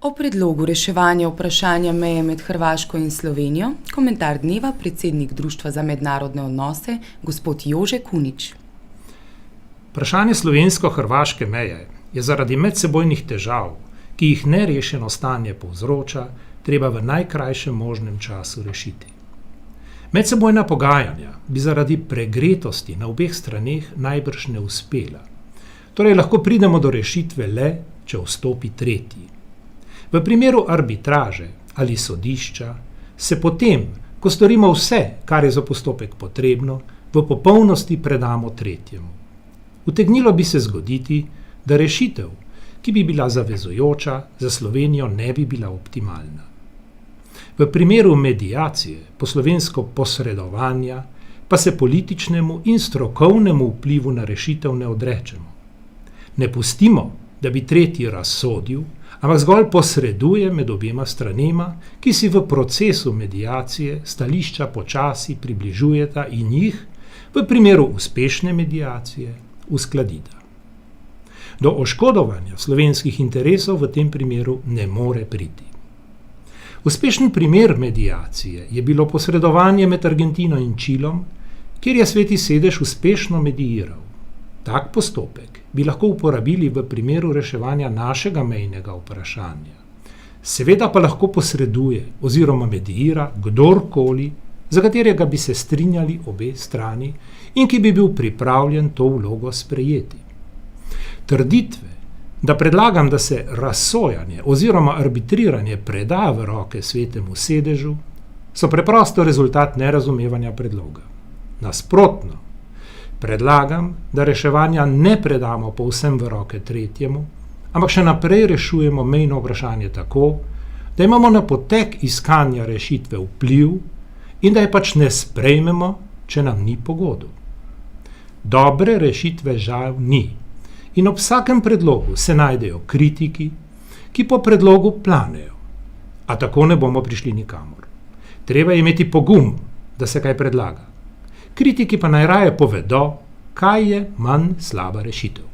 O predlogu reševanja vprašanja meje med Hrvaško in Slovenijo, komentar dneva predsednik Društva za mednarodne odnose, gospod Jože Kunič. Vprašanje slovensko-hrvaške meje je zaradi medsebojnih težav, ki jih nerešeno stanje povzroča, treba v najkrajšem možnem času rešiti. Medsebojna pogajanja bi zaradi pregretosti na obeh straneh najbrž ne uspela. Torej lahko pridemo do rešitve le, če vstopi tretji. V primeru arbitraže ali sodišča se potem, ko storimo vse, kar je za postopek potrebno, v popolnosti predamo tretjemu. Utegnilo bi se zgoditi, da rešitev, ki bi bila zavezujoča, za Slovenijo ne bi bila optimalna. V primeru mediacije, po slovensko posredovanja, pa se političnemu in strokovnemu vplivu na rešitev ne odrečemo. Ne pustimo, da bi tretji razsodil, ampak zgolj posreduje med obema stranema, ki si v procesu mediacije stališča počasi približujeta in jih, v primeru uspešne mediacije, uskladita. Do oškodovanja slovenskih interesov v tem primeru ne more priti. Uspešen primer mediacije je bilo posredovanje med Argentino in Čilom, kjer je Sveti sedež uspešno mediiral. Tak postopek bi lahko uporabili v primeru reševanja našega mejnega vprašanja. Seveda pa lahko posreduje oziroma mediira kdorkoli, za katerega bi se strinjali obe strani in ki bi bil pripravljen to vlogo sprejeti. Trditve, da predlagam, da se razsojanje oziroma arbitriranje preda v roke Svetemu sedežu, so preprosto rezultat nerazumevanja predloga. Nasprotno, predlagam, da reševanja ne predamo povsem v roke tretjemu, ampak še naprej rešujemo mejno vprašanje tako, da imamo na potek iskanja rešitve vpliv in da je pač ne sprejmemo, če nam ni pogodu. Dobre rešitve žal ni in ob vsakem predlogu se najdejo kritiki, ki po predlogu planejo, a tako ne bomo prišli nikamor. Treba je imeti pogum, da se kaj predlaga. Kritiki pa najraje povedo, kaj je manj slaba rešitev.